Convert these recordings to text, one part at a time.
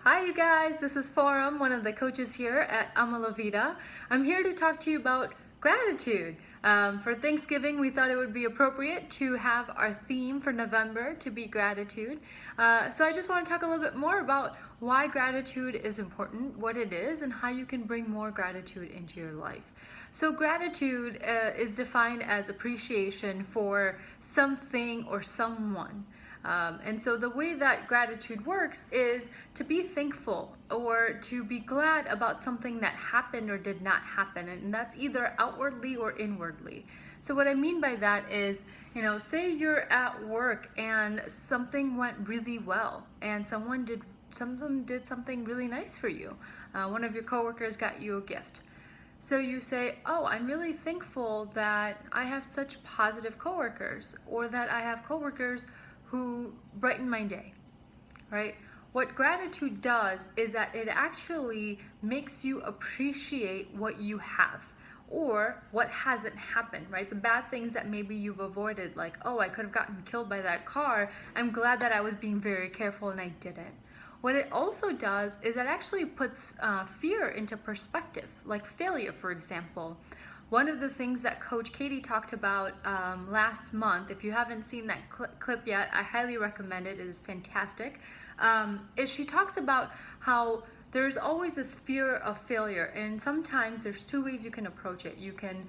Hi you guys, this is Foram, one of the coaches here at Amalavita. I'm here to talk to you about gratitude. For Thanksgiving, we thought it would be appropriate to have our theme for November to be gratitude. So I just want to talk a little bit more about why gratitude is important, what it is, and how you can bring more gratitude into your life. So gratitude is defined as appreciation for something or someone. And so the way that gratitude works is to be thankful or to be glad about something that happened or did not happen. And that's either outwardly or inwardly. So what I mean by that is, say you're at work and something went really well and someone did something really nice for you. One of your coworkers got you a gift. So you say, oh, I'm really thankful that I have such positive coworkers, or that I have coworkers who brighten my day, right? What gratitude does is that it actually makes you appreciate what you have or what hasn't happened, right? The bad things that maybe you've avoided, like, oh, I could have gotten killed by that car. I'm glad that I was being very careful and I didn't. What it also does is it actually puts fear into perspective, like failure, for example. One of the things that Coach Katie talked about last month, if you haven't seen that clip yet, I highly recommend it. It is fantastic. Is she talks about how there's always this fear of failure, and sometimes there's two ways you can approach it. You can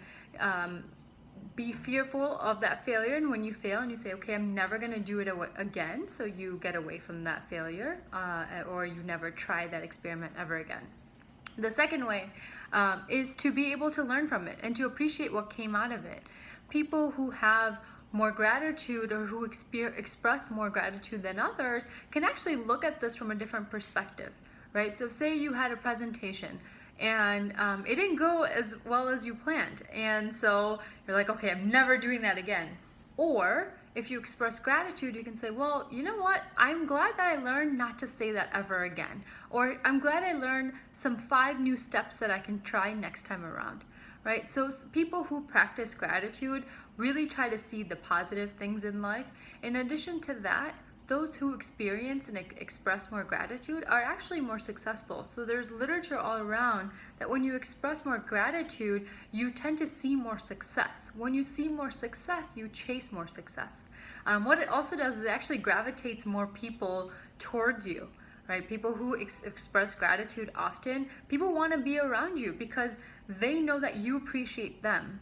be fearful of that failure, and when you fail and you say, okay, I'm never going to do it again, so you get away from that failure, or you never try that experiment ever again. The second way is to be able to learn from it and to appreciate what came out of it. People who have more gratitude or who express more gratitude than others can actually look at this from a different perspective, right? So say you had a presentation and it didn't go as well as you planned, and so you're like, okay, I'm never doing that again. Or if you express gratitude, you can say, well, you know what? I'm glad that I learned not to say that ever again. Or I'm glad I learned some 5 new steps that I can try next time around, right? So people who practice gratitude really try to see the positive things in life. In addition to that, those who experience and express more gratitude are actually more successful. So there's literature all around that when you express more gratitude, you tend to see more success. When you see more success, you chase more success. What it also does is it actually gravitates more people towards you, right? People who express gratitude often, people want to be around you because they know that you appreciate them.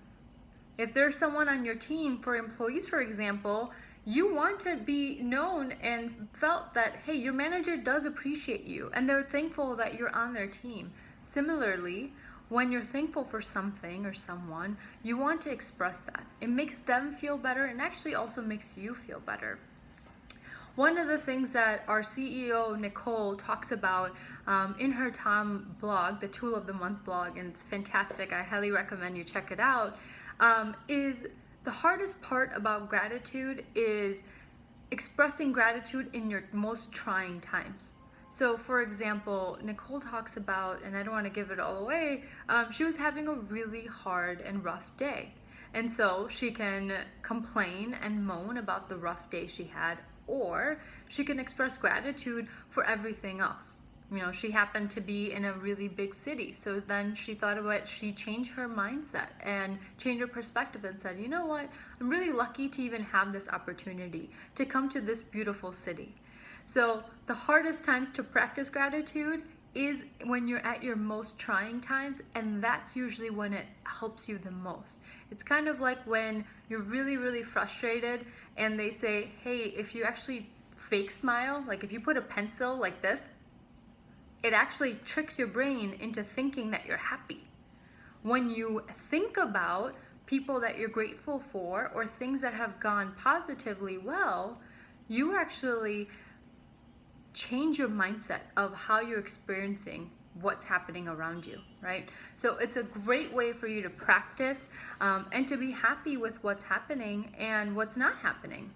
If there's someone on your team, for employees, for example, you want to be known and felt that, hey, your manager does appreciate you and they're thankful that you're on their team. Similarly, when you're thankful for something or someone, you want to express that. It makes them feel better and actually also makes you feel better. One of the things that our CEO, Nicole, talks about in her Tom blog, the Tool of the Month blog, and it's fantastic, I highly recommend you check it out, is the hardest part about gratitude is expressing gratitude in your most trying times. So for example, Nicole talks about, and I don't want to give it all away, she was having a really hard and rough day. And so she can complain and moan about the rough day she had, or she can express gratitude for everything else. She happened to be in a really big city. So then she thought about it, she changed her mindset and changed her perspective and said, you know what, I'm really lucky to even have this opportunity to come to this beautiful city. So the hardest times to practice gratitude is when you're at your most trying times, and that's usually when it helps you the most. It's kind of like when you're really, really frustrated and they say, hey, if you actually fake smile, like if you put a pencil like this, it actually tricks your brain into thinking that you're happy. When you think about people that you're grateful for or things that have gone positively well, you actually change your mindset of how you're experiencing what's happening around you, right? So it's a great way for you to practice and to be happy with what's happening and what's not happening.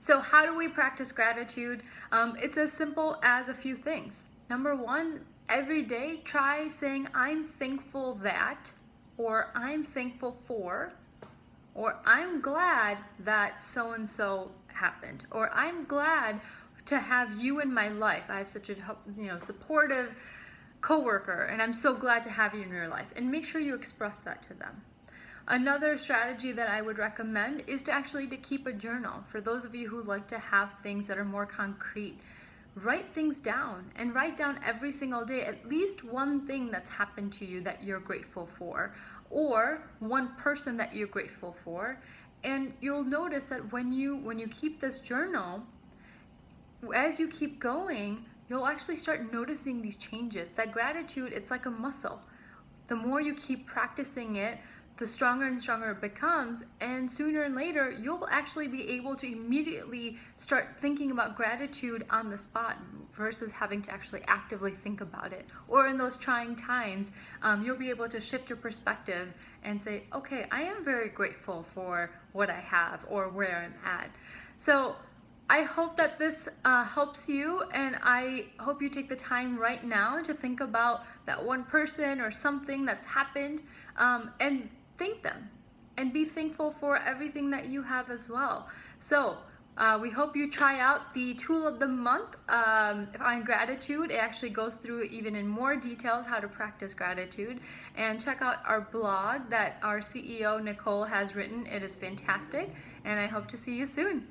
So how do we practice gratitude? It's as simple as a few things. Number one, every day try saying, I'm thankful that, or I'm thankful for, or I'm glad that so-and-so happened, or I'm glad to have you in my life. I have such a supportive coworker, and I'm so glad to have you in your life. And make sure you express that to them. Another strategy that I would recommend is to actually keep a journal. For those of you who like to have things that are more concrete, write things down, and write down every single day at least one thing that's happened to you that you're grateful for, or one person that you're grateful for. And you'll notice that when you keep this journal, as you keep going, you'll actually start noticing these changes. That gratitude, it's like a muscle. The more you keep practicing it, the stronger and stronger it becomes, and sooner and later you'll actually be able to immediately start thinking about gratitude on the spot versus having to actually actively think about it. Or in those trying times, you'll be able to shift your perspective and say, okay, I am very grateful for what I have or where I'm at. So I hope that this helps you, and I hope you take the time right now to think about that one person or something that's happened, and thank them and be thankful for everything that you have as well. So we hope you try out the tool of the month on gratitude. It actually goes through even in more details how to practice gratitude. And check out our blog that our CEO Nicole has written. It is fantastic, and I hope to see you soon.